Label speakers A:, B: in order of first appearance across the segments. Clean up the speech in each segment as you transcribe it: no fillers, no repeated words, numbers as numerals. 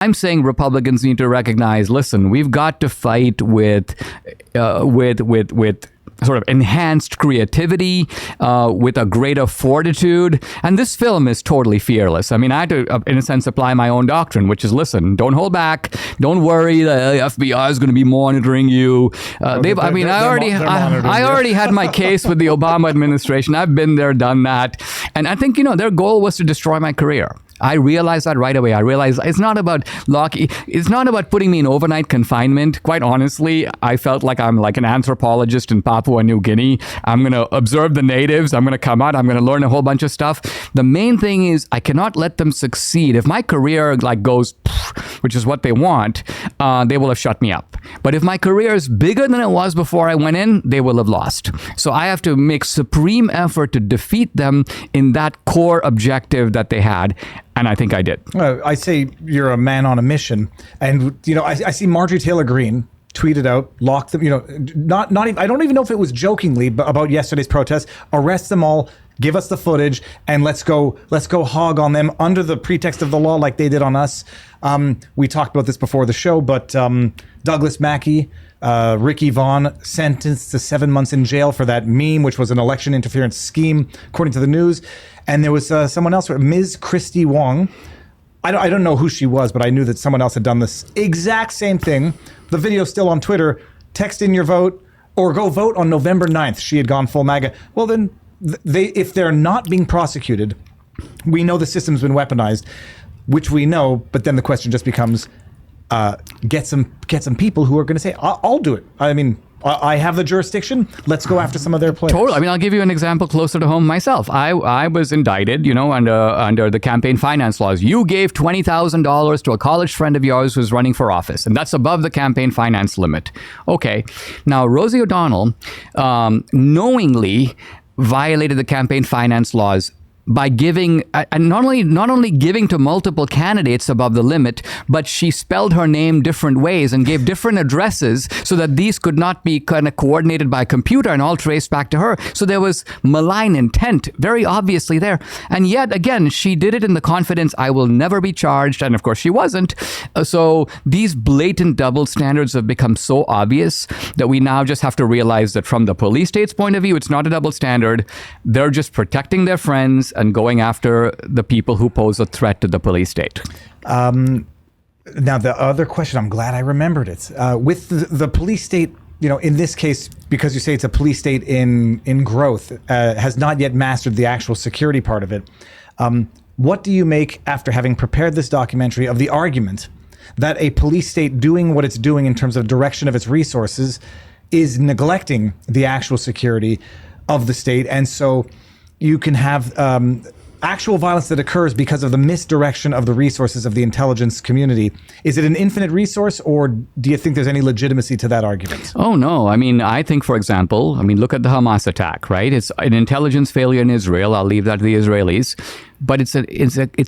A: I'm saying Republicans need to recognize, listen, we've got to fight with sort of enhanced creativity, with a greater fortitude. And this film is totally fearless. I mean, I had to, in a sense, apply my own doctrine, which is, listen, don't hold back. Don't worry. The FBI is going to be monitoring you. I already had my case with the Obama administration. I've been there, done that. And I think, their goal was to destroy my career. I realized that right away. I realized it's not about it's not about putting me in overnight confinement. Quite honestly, I felt like I'm like an anthropologist in Papua New Guinea. I'm going to observe the natives. I'm going to come out. I'm going to learn a whole bunch of stuff. The main thing is I cannot let them succeed. If my career goes, which is what they want, they will have shut me up. But if my career is bigger than it was before I went in, they will have lost. So I have to make supreme effort to defeat them in that core objective that they had. And I think I did.
B: I say you're a man on a mission. And, I see Marjorie Taylor Greene tweeted out, lock them, not even, I don't even know if it was jokingly but about yesterday's protest, arrest them all, give us the footage, and let's go hog on them under the pretext of the law like they did on us. We talked about this before the show, but Douglas Mackey, Ricky Vaughn sentenced to 7 months in jail for that meme, which was an election interference scheme, according to the news. And there was someone else, Ms. Christy Wong. I don't know who she was, but I knew that someone else had done this exact same thing. The video's still on Twitter. Text in your vote or go vote on November 9th. She had gone full MAGA. Well, then if they're not being prosecuted, we know the system's been weaponized, which we know. But then the question just becomes, get some people who are going to say, I'll do it. I mean, I have the jurisdiction. Let's go after some of their players.
A: Totally. I mean, I'll give you an example closer to home myself. I was indicted, under the campaign finance laws. You gave $20,000 to a college friend of yours who's running for office, and that's above the campaign finance limit. Okay. Now, Rosie O'Donnell knowingly violated the campaign finance laws by giving, and not only giving to multiple candidates above the limit, but she spelled her name different ways and gave different addresses so that these could not be kind of coordinated by computer and all traced back to her. So there was malign intent, very obviously there. And yet again, she did it in the confidence, I will never be charged. And of course she wasn't. So these blatant double standards have become so obvious that we now just have to realize that from the police state's point of view, it's not a double standard. They're just protecting their friends and going after the people who pose a threat to the police state. Now,
B: the other question, I'm glad I remembered it. With the police state, in this case, because you say it's a police state in growth, has not yet mastered the actual security part of it. What do you make, after having prepared this documentary, of the argument that a police state doing what it's doing in terms of direction of its resources is neglecting the actual security of the state? And so you can have actual violence that occurs because of the misdirection of the resources of the intelligence community. Is it an infinite resource, or do you think there's any legitimacy to that argument?
A: Oh, no. I mean, I think, for example, look at the Hamas attack, right? It's an intelligence failure in Israel. I'll leave that to the Israelis. But it's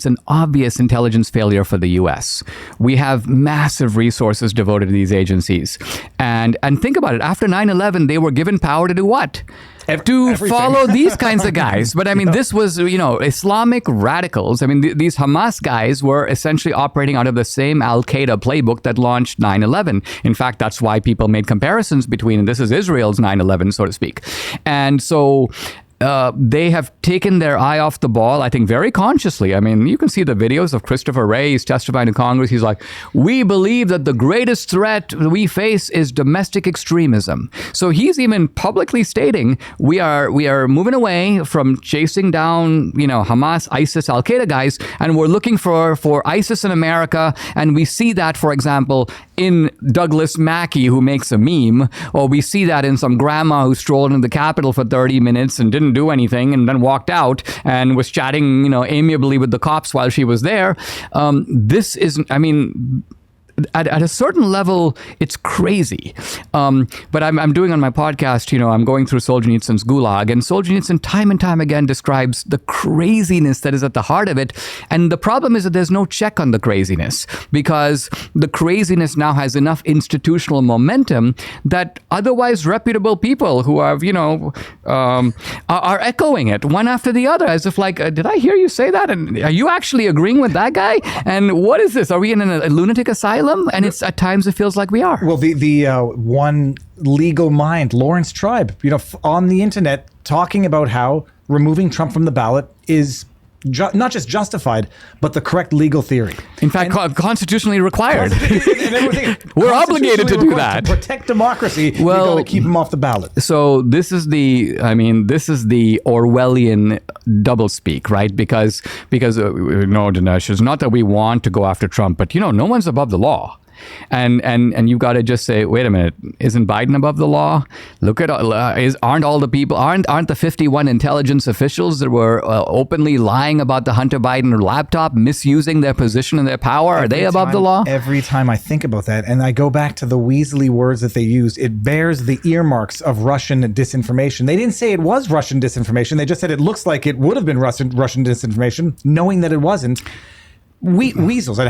A: an obvious intelligence failure for the U.S. We have massive resources devoted to these agencies. And think about it. After 9/11, they were given power to do what? To follow these kinds of guys. But this was, Islamic radicals. These Hamas guys were essentially operating out of the same Al-Qaeda playbook that launched 9/11. In fact, that's why people made comparisons between, this is Israel's 9/11, so to speak. And so they have taken their eye off the ball, I think, very consciously. You can see the videos of Christopher Wray. He's testifying in Congress. He's like, we believe that the greatest threat we face is domestic extremism. So he's even publicly stating we are moving away from chasing down, Hamas, ISIS, Al-Qaeda guys, and we're looking for ISIS in America. And we see that, for example, in Douglas Mackey, who makes a meme, or we see that in some grandma who strolled into the Capitol for 30 minutes and didn't do anything and then walked out and was chatting, amiably with the cops while she was there. at a certain level, it's crazy. But I'm doing on my podcast, I'm going through Solzhenitsyn's Gulag, and Solzhenitsyn time and time again describes the craziness that is at the heart of it. And the problem is that there's no check on the craziness, because the craziness now has enough institutional momentum that otherwise reputable people who have, are echoing it one after the other, as if like, did I hear you say that? And are you actually agreeing with that guy? And what is this? Are we in a lunatic asylum? And it's at times it feels like we are.
B: Well, the one legal mind, Lawrence Tribe, on the internet talking about how removing Trump from the ballot is not just justified, but the correct legal theory.
A: In fact, constitutionally required.
B: And
A: we're obligated to do that.
B: To protect democracy, you got to keep him off the ballot.
A: So this is the Orwellian doublespeak, right? Because no, Dinesh, it's not that we want to go after Trump, but no one's above the law. And you've got to just say, wait a minute, isn't Biden above the law? Look at aren't all the people aren't the 51 intelligence officials that were openly lying about the Hunter Biden laptop, misusing their position and their power? Are they above the law?
B: Every time I think about that, and I go back to the weaselly words that they used, it bears the earmarks of Russian disinformation. They didn't say it was Russian disinformation. They just said it looks like it would have been Russian disinformation, knowing that it wasn't. Weasels.